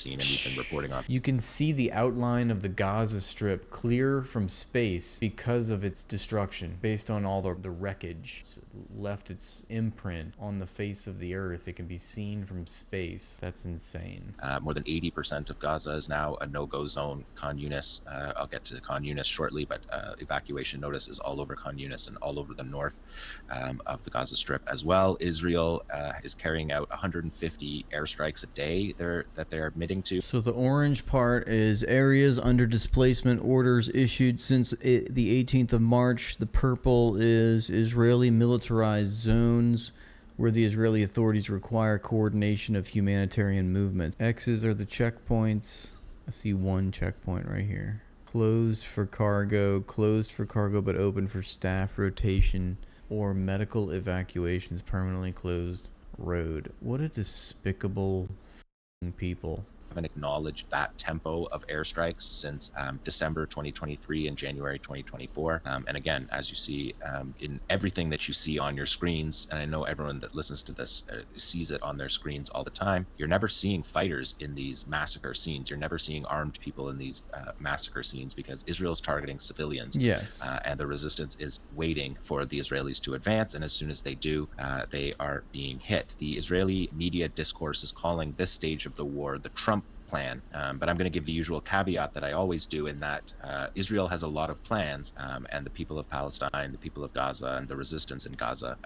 seen and we've been reporting on. You can see the outline of the Gaza Strip clear from space because of its destruction, based on all the wreckage. It's left its imprint on the face of the earth. It can be seen from space. That's insane. More than 80% of Gaza is now a no-go zone. Khan Yunis, I'll get to Khan Yunis shortly, but evacuation notices all over Khan Yunis and all over the north of the Gaza Strip as well. Israel is carrying out 150 airstrikes a day that they're admitting to. So the orange part is areas under displacement orders issued since the 18th of March. The purple is Israeli militarized zones where the Israeli authorities require coordination of humanitarian movements. X's are the checkpoints. I see one checkpoint right here. Closed for cargo but open for staff rotation or medical evacuations. Permanently closed road. What a despicable people. Haven't acknowledged that tempo of airstrikes since December 2023 and January 2024. And again, as you see in everything that you see on your screens, and I know everyone that listens to this sees it on their screens all the time, you're never seeing fighters in these massacre scenes. You're never seeing armed people in these massacre scenes because Israel's targeting civilians. Yes. And the resistance is waiting for the Israelis to advance. And as soon as they do, they are being hit. The Israeli media discourse is calling this stage of the war the Trump plan, but I'm going to give the usual caveat that I always do, in that Israel has a lot of plans, and the people of Palestine, the people of Gaza, and the resistance in Gaza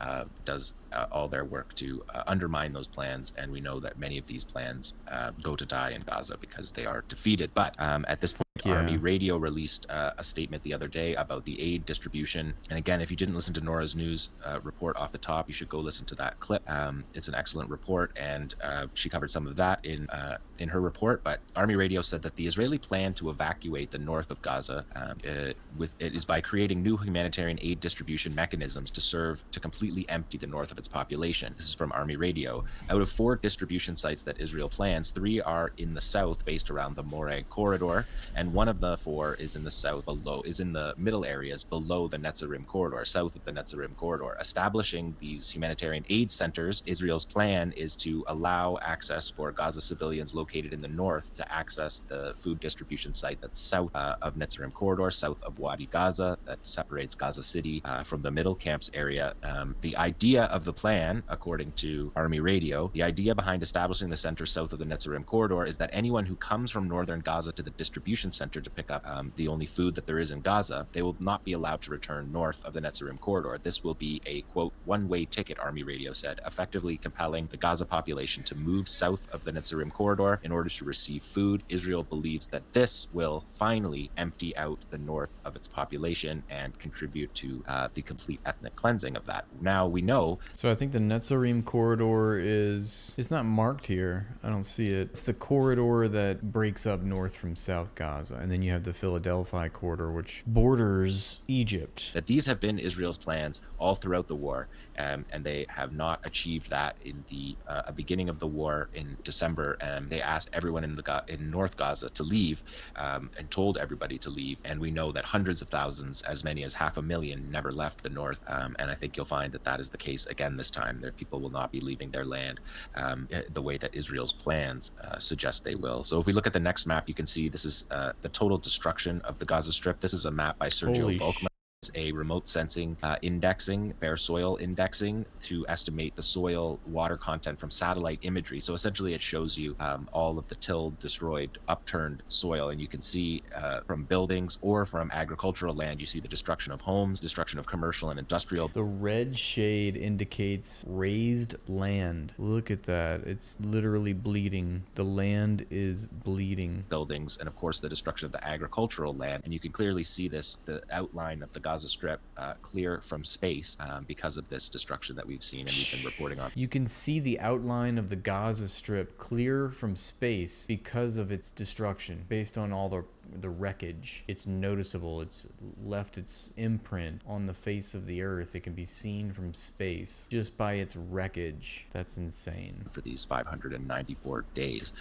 does all their work to undermine those plans, and we know that many of these plans go to die in Gaza because they are defeated. But at this point, Army Radio released a statement the other day about the aid distribution. And again, if you didn't listen to Nora's news report off the top, you should go listen to that clip. It's an excellent report, and she covered some of that in her report. But Army Radio said that the Israeli plan to evacuate the north of Gaza is by creating new humanitarian aid distribution mechanisms to serve to completely empty the north of its population. This is from Army Radio. Out of 4 distribution sites that Israel plans, 3 are in the south, based around the Morag corridor, and one of the 4 is in the south, is in the middle areas below the Netzarim corridor, south of the Netzarim corridor. Establishing these humanitarian aid centers, Israel's plan is to allow access for Gaza civilians located in the north to access the food distribution site that's south of Netzarim corridor, south of Wadi Gaza, that separates Gaza City from the middle camps area. The idea of the plan, according to Army Radio, the idea behind establishing the center south of the Netzarim corridor is that anyone who comes from northern Gaza to the distribution center to pick up the only food that there is in Gaza, they will not be allowed to return north of the Netzarim corridor. This will be a, quote, one-way ticket, Army Radio said, effectively compelling the Gaza population to move south of the Netzarim corridor in order to receive food. Israel believes that this will finally empty out the north of its population and contribute to the complete ethnic cleansing of that. Now we know. So I think the Netzarim corridor it's not marked here. I don't see it. It's the corridor that breaks up north from South Gaza. And then you have the Philadelphia corridor, which borders Egypt. That these have been Israel's plans all throughout the war, and they have not achieved that in the beginning of the war in December. They asked everyone in North Gaza to leave, and told everybody to leave. And we know that hundreds of thousands, as many as 500,000, never left the north. And I think you'll find that that is the case again this time. Their people will not be leaving their land the way that Israel's plans suggest they will. So if we look at the next map, you can see this is the total destruction of the Gaza Strip. This is a map by Sergio Volkmann. A remote sensing indexing, bare soil indexing, to estimate the soil water content from satellite imagery. So essentially it shows you all of the tilled, destroyed, upturned soil, and you can see from buildings or from agricultural land, you see the destruction of homes, destruction of commercial and industrial. The red shade indicates raised land. Look at that. It's literally bleeding. The land is bleeding. Buildings, and of course the destruction of the agricultural land. And you can clearly see this, the outline of the Gaza Strip clear from space because of this destruction that we've seen and we've been reporting on. You can see the outline of the Gaza Strip clear from space because of its destruction, based on all the the wreckage. It's noticeable. It's left its imprint on the face of the earth. It can be seen from space just by its wreckage. That's insane. For these 594 days.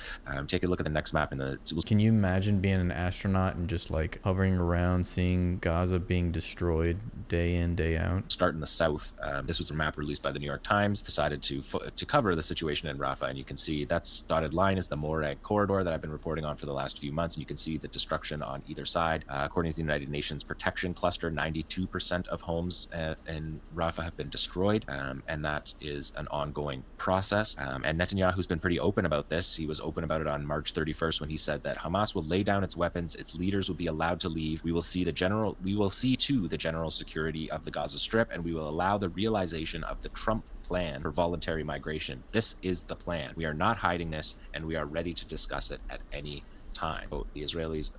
Take a look at the next map in the. Can you imagine being an astronaut and just like hovering around, seeing Gaza being destroyed day in, day out? Start in the south. This was a map released by the New York Times. Decided to cover the situation in Rafah, and you can see that's dotted line is the Morag corridor that I've been reporting on for the last few months, and you can see the destruction on either side. According to the United Nations Protection Cluster, 92% of homes in Rafah have been destroyed, and that is an ongoing process. And Netanyahu's been pretty open about this. He was open about it on March 31st when he said that Hamas will lay down its weapons, its leaders will be allowed to leave. We will see to the general security of the Gaza Strip, and we will allow the realization of the Trump plan for voluntary migration. This is the plan. We are not hiding this, and we are ready to discuss it at any time. So the Israelis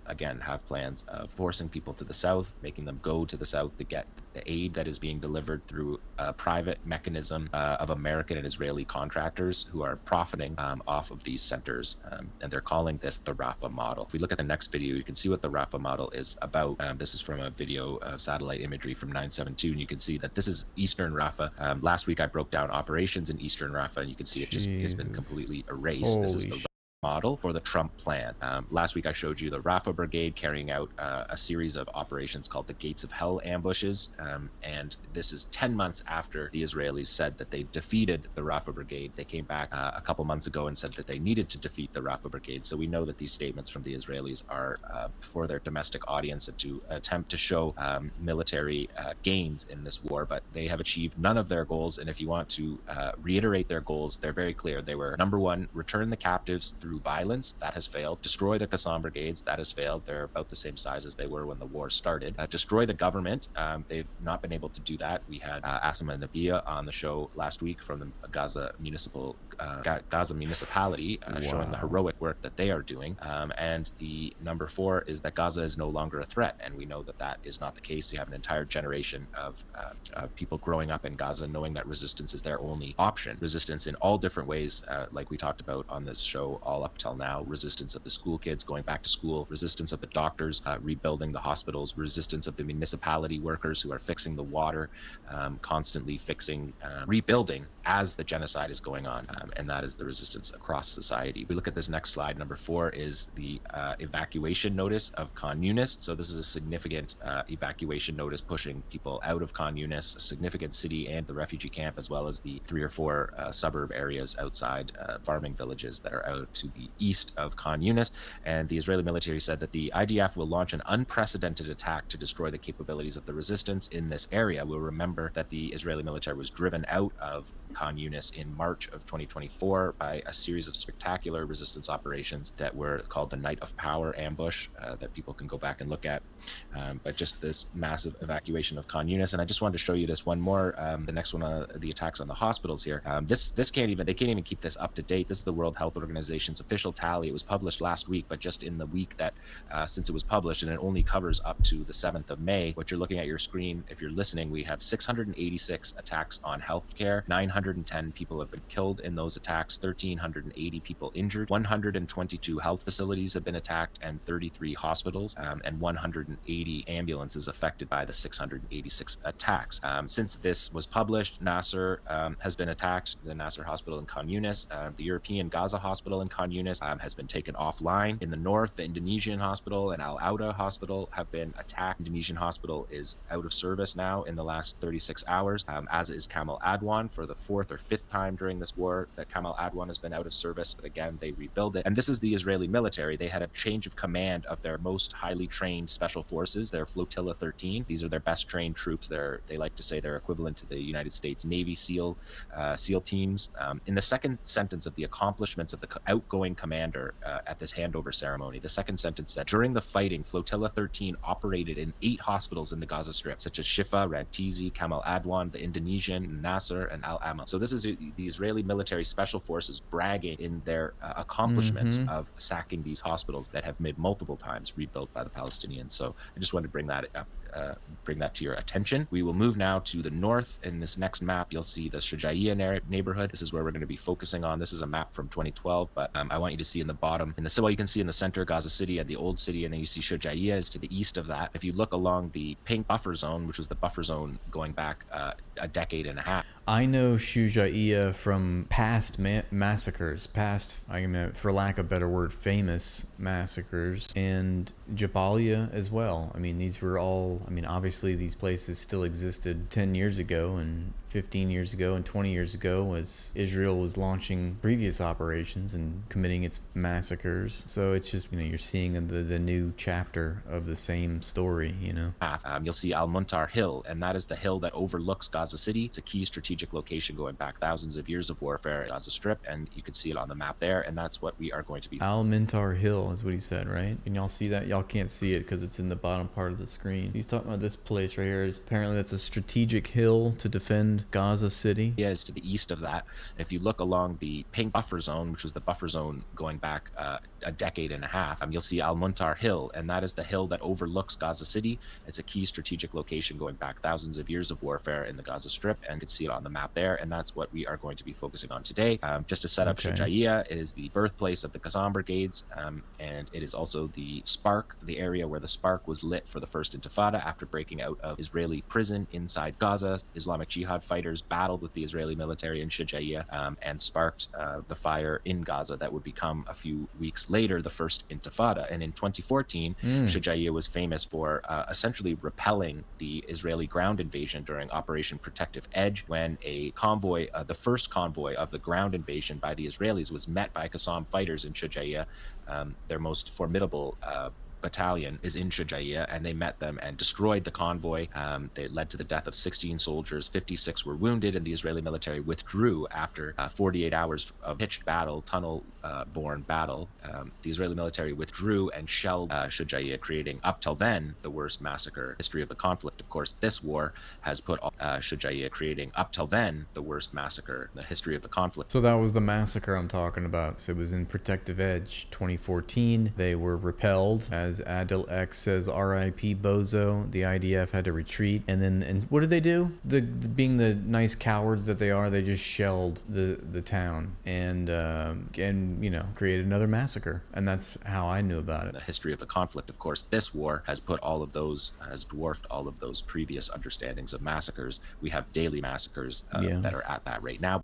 again have plans of forcing people to the south, making them go to the south to get the aid that is being delivered through a private mechanism of American and Israeli contractors who are profiting off of these centers, and they're calling this the Rafah model. If we look at the next video, you can see what the Rafah model is about. This is from a video of satellite imagery from 9/17, and you can see that this is Eastern Rafah. Last week I broke down operations in Eastern Rafah, and you can see it just has been completely erased. This is the model for the Trump plan. Last week I showed you the Rafah Brigade carrying out a series of operations called the Gates of Hell ambushes, and this is 10 months after the Israelis said that they defeated the Rafah Brigade. They came back a couple months ago and said that they needed to defeat the Rafah Brigade. So we know that these statements from the Israelis are for their domestic audience and to attempt to show military gains in this war, but they have achieved none of their goals. And if you want to reiterate their goals, they're very clear. They were, number one, return the captives through violence. That has failed. Destroy the Qassam brigades. That has failed. They're about the same size as they were when the war started. Destroy the government. They've not been able to do that. We had Asima Nabia on the show last week from the Gaza municipality showing the heroic work that they are doing. And the number four is that Gaza is no longer a threat, and we know that that is not the case. You have an entire generation of people growing up in Gaza knowing that resistance is their only option. Resistance in all different ways, like we talked about on this show all up till now. Resistance of the school kids going back to school, resistance of the doctors rebuilding the hospitals, resistance of the municipality workers who are fixing the water, constantly fixing, rebuilding as the genocide is going on, and that is the resistance across society. We look at this next slide. Number 4 is the evacuation notice of Khan Yunis. So this is a significant evacuation notice pushing people out of Khan Yunis, a significant city and the refugee camp, as well as the 3 or 4 suburb areas outside, farming villages that are out to the east of Khan Yunis. And the Israeli military said that the IDF will launch an unprecedented attack to destroy the capabilities of the resistance in this area. We'll remember that the Israeli military was driven out of Khan Yunis in March of 2024 by a series of spectacular resistance operations that were called the Night of Power ambush that people can go back and look at. But just this massive evacuation of Khan Yunis. And I just wanted to show you this one more. The next one, the attacks on the hospitals here. They can't even keep this up to date. This is the World Health Organization's official tally. It was published last week, but just in the week that since it was published, and it only covers up to the 7th of May. What you're looking at your screen, if you're listening, we have 686 attacks on healthcare. 910 people have been killed in those attacks. 1,380 people injured. 122 health facilities have been attacked, and 33 hospitals, and 180 ambulances affected by the 686 attacks. Since this was published, Nasser has been attacked. The Nasser Hospital in Khan Yunis, the European Gaza Hospital in Khan Yunis has been taken offline. In the north, the Indonesian Hospital and Al Auda Hospital have been attacked. Indonesian Hospital is out of service now in the last 36 hours, as is Kamal Adwan for the 4th or 5th time during this war that Kamal Adwan has been out of service. But again, they rebuild it. And this is the Israeli military. They had a change of command of their most highly trained special forces, their Flotilla 13. These are their best trained troops. They like to say they're equivalent to the United States Navy SEAL teams. In the second sentence of the accomplishments of the outgoing commander at this handover ceremony, the second sentence said, during the fighting, Flotilla 13 operated in 8 hospitals in the Gaza Strip, such as Shifa, Rantizi, Kamal Adwan, the Indonesian, Nasser, and Al Amal. So this is the Israeli military special forces bragging in their accomplishments of sacking these hospitals that have been multiple times rebuilt by the Palestinians. So I just wanted to bring that up bring that to your attention. We will move now to the north. In this next map, you'll see the Shijaya neighborhood. This is where we're going to be focusing on. This is a map from 2012, but I want you to see in the bottom, well, you can see in the center Gaza City and the old city, and then you see Shijaya is to the east of that. If you look along the pink buffer zone, which was the buffer zone going back a decade and a half. I know Shijaya from past massacres, for lack of a better word, famous massacres, and Jabalia as well. I mean, these were all, obviously these places still existed 10 years ago and 15 years ago and 20 years ago as Israel was launching previous operations and committing its massacres. So it's just, you're seeing the new chapter of the same story, You'll see Al-Muntar Hill, and that is the hill that overlooks Gaza City. It's a key strategic location going back thousands of years of warfare at Gaza Strip, and you can see it on the map there, and that's what we are going to be. Al-Muntar Hill is what he said, right? And y'all see that? Y'all can't see it because it's in the bottom part of the screen. He's talking about this place right here. Apparently that's a strategic hill to defend Gaza City. Yeah, is to the east of that. And if you look along the pink buffer zone, which was the buffer zone going back a decade and a half, you'll see Al-Muntar Hill, and that is the hill that overlooks Gaza City. It's a key strategic location going back thousands of years of warfare in the Gaza Strip, and you can see it on the map there, and that's what we are going to be focusing on today. Just to set up Shijaya, it is the birthplace of the Qassam brigades, and it is also the spark, the area where the spark was lit for the first Intifada after breaking out of Israeli prison inside Gaza. Islamic Jihad fighters battled with the Israeli military in Shijaya and sparked the fire in Gaza that would become a few weeks later the first Intifada. And in 2014, Shijaya was famous for essentially repelling the Israeli ground invasion during Operation Protective Edge, when a convoy, the first convoy of the ground invasion by the Israelis, was met by Qassam fighters in Shijaya. Their most formidable battalion is in Shijaya, and they met them and destroyed the convoy. They led to the death of 16 soldiers, 56 were wounded, and the Israeli military withdrew after 48 hours of pitched battle, tunnel-borne battle. The Israeli military withdrew and shelled Shijaya, creating, up till then, the worst massacre history of the conflict. Of course, this war has put Shijaya, creating, up till then, the worst massacre in the history of the conflict. So that was the massacre I'm talking about. So it was in Protective Edge 2014. They were repelled. As Adil X says, R.I.P. Bozo. The IDF had to retreat. And what did they do? Being the nice cowards that they are, they just shelled the town and created another massacre. And that's how I knew about it. The history of the conflict. Of course, this war has dwarfed all of those previous understandings of massacres. We have daily massacres that are at that rate now.